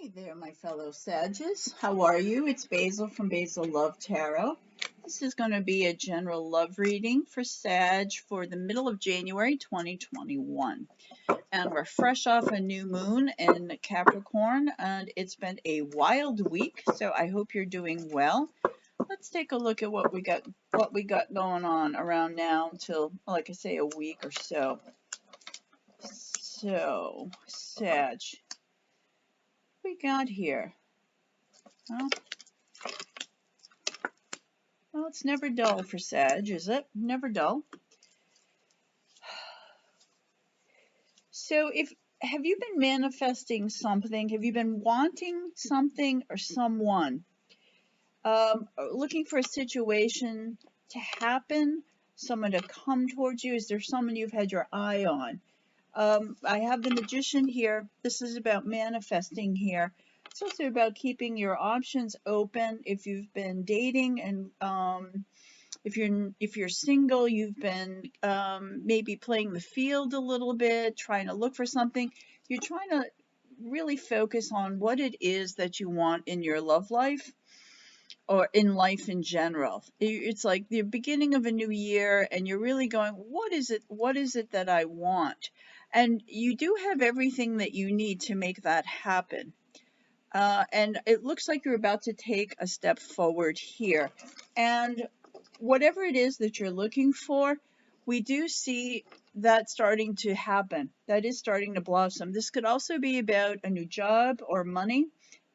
Hey there, my fellow Sages. How are you? It's Basil from Basil Love Tarot. This is going to be a general love reading for Sag for the middle of January 2021. And we're fresh off a new moon in Capricorn, and it's been a wild week, so I hope you're doing well. Let's take a look at what we got going on around now until, like I say, a week or so. So, Sag, what we got here? Well, it's never dull for Sag, is it? Never dull. So have you been manifesting something? Have you been wanting something or someone? Looking for a situation to happen, someone to come towards you? Is there someone you've had your eye on? I have the Magician here. This is about manifesting here. It's also about keeping your options open. If you've been dating and if you're single, you've been maybe playing the field a little bit, trying to look for something. You're trying to really focus on what it is that you want in your love life or in life in general. It's like the beginning of a new year and you're really going, what is it that I want? And you do have everything that you need to make that happen. And it looks like you're about to take a step forward here. And whatever it is that you're looking for, we do see that starting to happen. That is starting to blossom. This could also be about a new job or money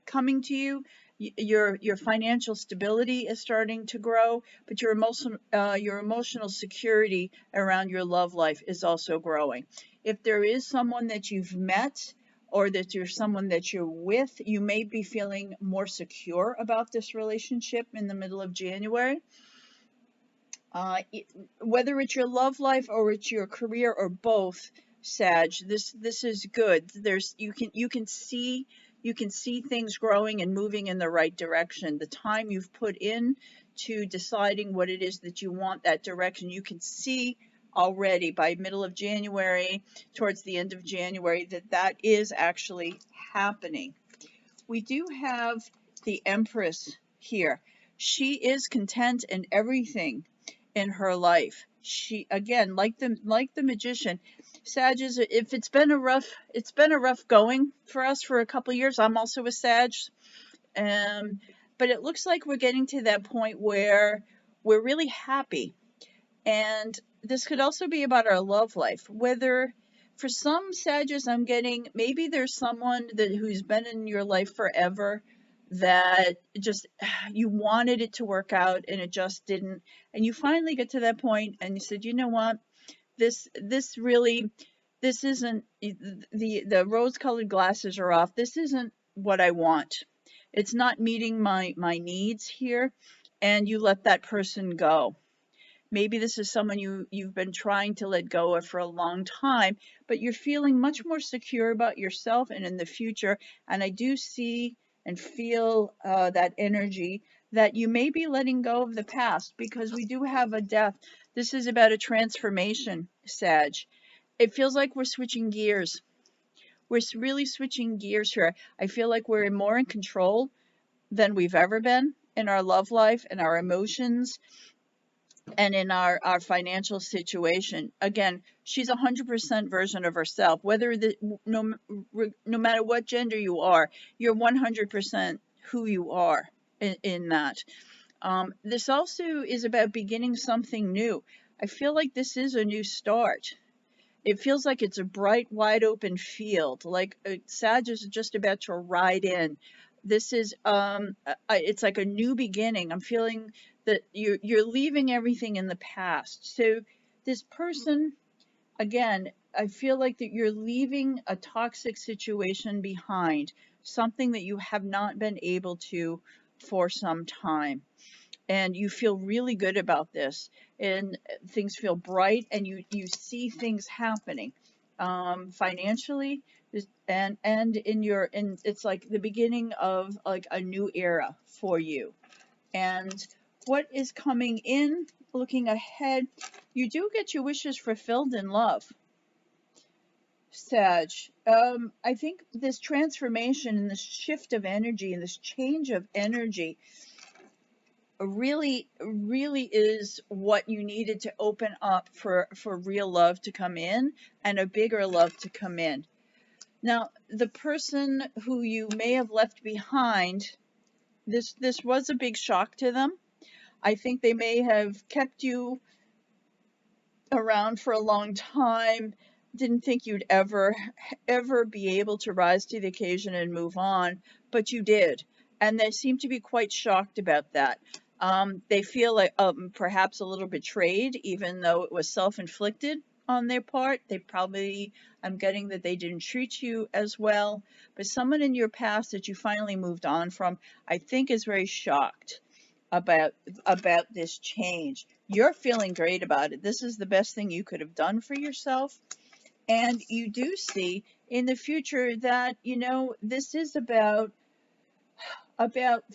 coming to you. Your financial stability is starting to grow, but your emotional security around your love life is also growing. If there is someone that you've met or that you're someone that you're with, you may be feeling more secure about this relationship in the middle of January. Whether it's your love life or it's your career or both, Sag, this is good. You can see things growing and moving in the right direction. The time you've put in to deciding what it is that you want, that direction, you can see already by middle of January, towards the end of January, that is actually happening. We do have the Empress here. She is content in everything in her life. She, again, like the Magician, Sag is, if it's been a rough going for us for a couple years. I'm also a Sag, but it looks like we're getting to that point where we're really happy. And this could also be about our love life. Whether for some Sages, I'm getting maybe there's someone who's been in your life forever that just you wanted it to work out and it just didn't, and you finally get to that point and you said, you know what, this isn't, the rose-colored glasses are off. This isn't what I want. It's not meeting my needs here, and you let that person go. Maybe this is someone you've been trying to let go of for a long time, but you're feeling much more secure about yourself and in the future. And I do see and feel that energy that you may be letting go of the past, because we do have a death. This is about a transformation, Sag. It feels like we're switching gears. We're really switching gears here. I feel like we're more in control than we've ever been in our love life and our emotions and in our financial situation. Again, she's 100% version of herself. Whether no matter what gender you are, you're 100% who you are in that. This also is about beginning something new. I feel like this is a new start. It feels like it's a bright, wide open field, like Sag is just about to ride in. This is it's like a new beginning. I'm feeling that you're leaving everything in the past. So this person, again, I feel like that you're leaving a toxic situation behind, something that you have not been able to for some time. And you feel really good about this, and things feel bright, and you see things happening financially, and it's like the beginning of like a new era for you. And what is coming in, looking ahead, you do get your wishes fulfilled in love. Sag, I think this transformation and this shift of energy and this change of energy really is what you needed to open up for real love to come in and a bigger love to come in. Now, the person who you may have left behind, this was a big shock to them. I think they may have kept you around for a long time, didn't think you'd ever be able to rise to the occasion and move on, but you did. And they seem to be quite shocked about that. They feel like perhaps a little betrayed, even though it was self-inflicted on their part. They probably, I'm getting that they didn't treat you as well. But someone in your past that you finally moved on from, I think is very shocked about this change. You're feeling great about it. This is the best thing you could have done for yourself. And you do see in the future that, you know, this is about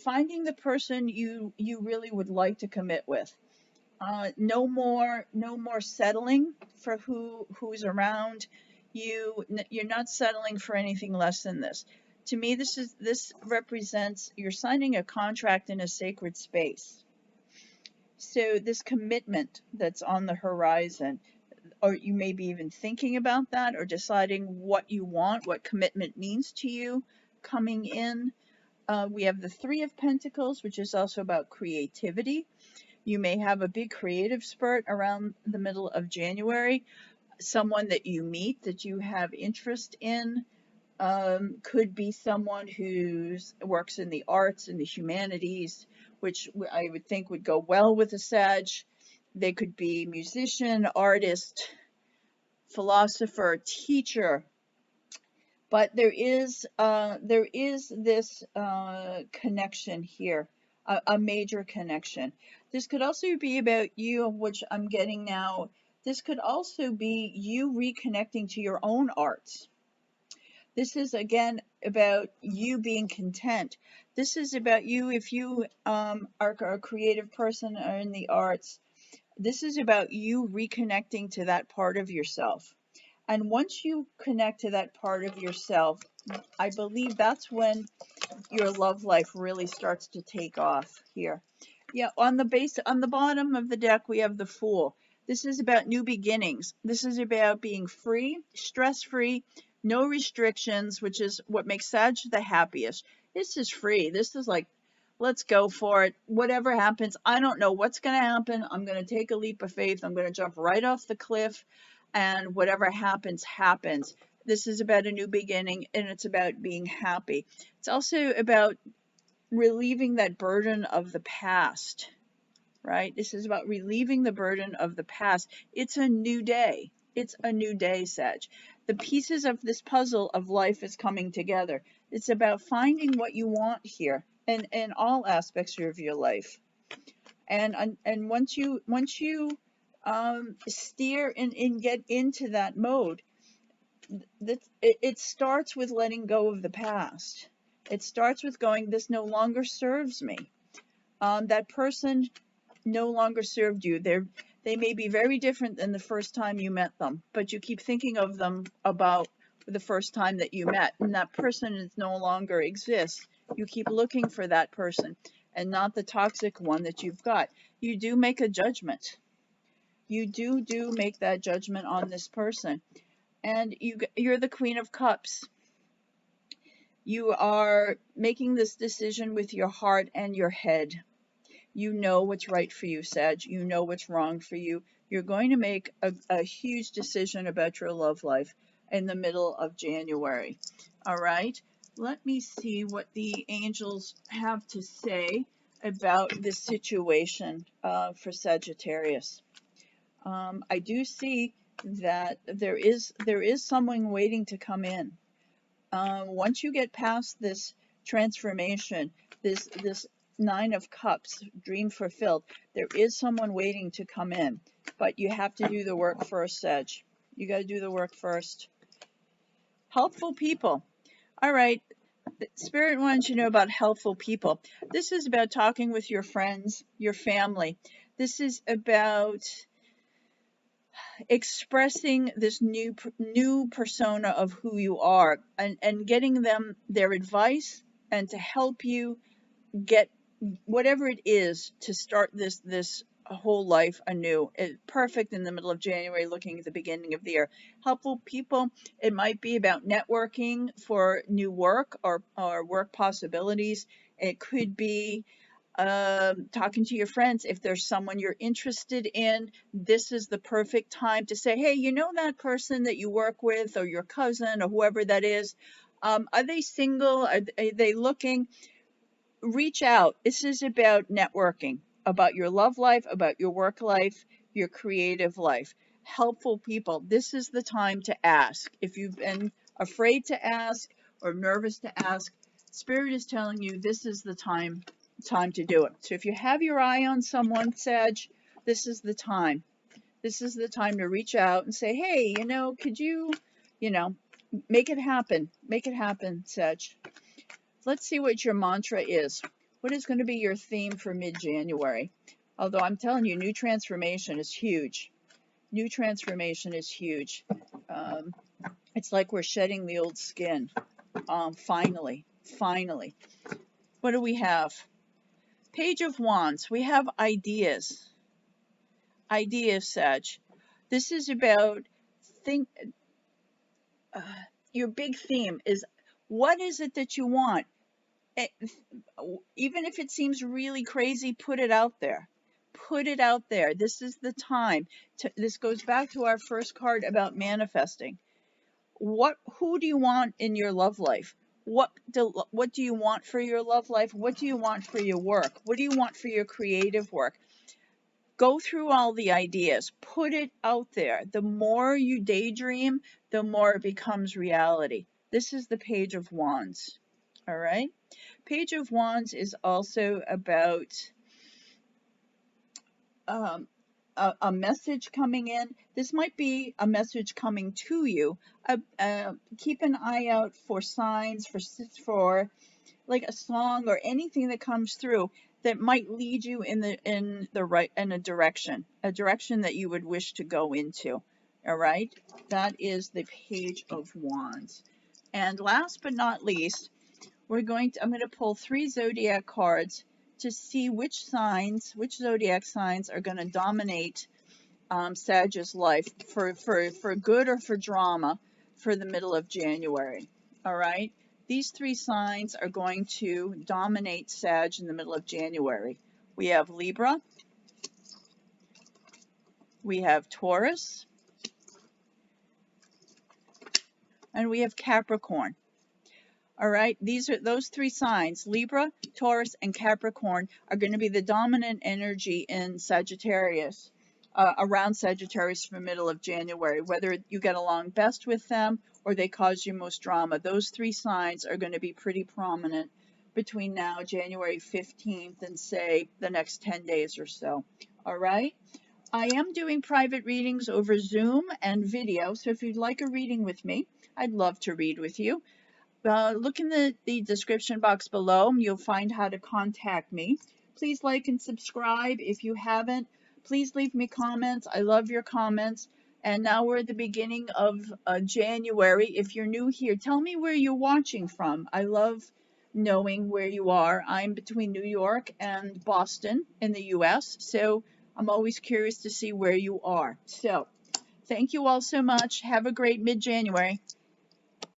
finding the person you really would like to commit with. No more settling for who's around you. You're not settling for anything less than this. To me, this represents you're signing a contract in a sacred space. So this commitment that's on the horizon, or you may be even thinking about that or deciding what you want, what commitment means to you coming in. We have the Three of Pentacles, which is also about creativity. You may have a big creative spurt around the middle of January. Someone that you meet that you have interest in could be someone who works in the arts and the humanities, which I would think would go well with a Sag. They could be musician, artist, philosopher, teacher. But there is this connection here, a major connection. This could also be about you, which I'm getting now. This could also be you reconnecting to your own arts. This is again about you being content. This is about you if you are a creative person or in the arts. This is about you reconnecting to that part of yourself. And once you connect to that part of yourself, I believe that's when your love life really starts to take off here. Yeah, on the bottom of the deck, we have the Fool. This is about new beginnings. This is about being free, stress-free, no restrictions, which is what makes Sag the happiest. This is free. This is like, let's go for it. Whatever happens, I don't know what's going to happen. I'm going to take a leap of faith. I'm going to jump right off the cliff, and whatever happens, happens. This is about a new beginning, and it's about being happy. It's also about relieving that burden of the past, right? This is about relieving the burden of the past. It's a new day. It's a new day, Sag. The pieces of this puzzle of life is coming together. It's about finding what you want here in all aspects of your life. And once you steer and get into that mode, it starts with letting go of the past. It starts with going, this no longer serves me. That person no longer served you. They may be very different than the first time you met them, but you keep thinking of them about the first time that you met, and that person is no longer exists. You keep looking for that person and not the toxic one that you've got. You do make a judgment. You do make that judgment on this person. And you're the Queen of Cups. You are making this decision with your heart and your head. You know what's right for you, Sag. You know what's wrong for you. You're going to make a huge decision about your love life in the middle of January. All right. Let me see what the angels have to say about this situation for Sagittarius. I do see that there is someone waiting to come in. Once you get past this transformation, this Nine of Cups, dream fulfilled, there is someone waiting to come in, but you have to do the work first, Sag. You got to do the work first. Helpful people. All right. Spirit wants you to know about helpful people. This is about talking with your friends, your family. This is about expressing this new persona of who you are, and getting them their advice and to help you get whatever it is to start this whole life anew. Perfect in the middle of January, looking at the beginning of the year. Helpful people, it might be about networking for new work or work possibilities. It could be talking to your friends. If there's someone you're interested in, this is the perfect time to say, hey, you know that person that you work with, or your cousin, or whoever that is, are they single? Are they looking? Reach out. This is about networking, about your love life, about your work life, your creative life. Helpful people. This is the time to ask. If you've been afraid to ask or nervous to ask, Spirit is telling you this is the time to do it. So if you have your eye on someone, Sag, this is the time. This is the time to reach out and say, hey, could you, make it happen. Make it happen, Sag. Let's see what your mantra is. What is going to be your theme for mid-January? Although I'm telling you, new transformation is huge. New transformation is huge. It's like we're shedding the old skin. Finally. What do we have? Page of Wands. We have ideas. Ideas, Sag. This is about your big theme is, what is it that you want? Even if it seems really crazy, put it out there. Put it out there. This is the time. This goes back to our first card about manifesting. Who do you want in your love life? What do you want for your love life? What do you want for your work? What do you want for your creative work? Go through all the ideas. Put it out there. The more you daydream, the more it becomes reality. This is the Page of Wands. All right? Page of Wands is also about a message coming in. This might be a message coming to you. Keep an eye out for signs, for like a song or anything that comes through that might lead you in a direction that you would wish to go into. All right? That is the Page of Wands. And last but not least, I'm going to pull 3 zodiac cards to see which zodiac signs are going to dominate Sag's life for good or for drama for the middle of January. All right? These 3 signs are going to dominate Sag in the middle of January. We have Libra, we have Taurus, and we have Capricorn. All right, those 3 signs, Libra, Taurus, and Capricorn, are going to be the dominant energy in Sagittarius, around Sagittarius for the middle of January. Whether you get along best with them or they cause you most drama, those 3 signs are going to be pretty prominent between now, January 15th, and say the next 10 days or so. All right? I am doing private readings over Zoom and video, so if you'd like a reading with me, I'd love to read with you. Look in the description box below. You'll find how to contact me. Please like and subscribe if you haven't. Please leave me comments. I love your comments. And now we're at the beginning of January. If you're new here, tell me where you're watching from. I love knowing where you are. I'm between New York and Boston in the US, so I'm always curious to see where you are. So thank you all so much. Have a great mid-January.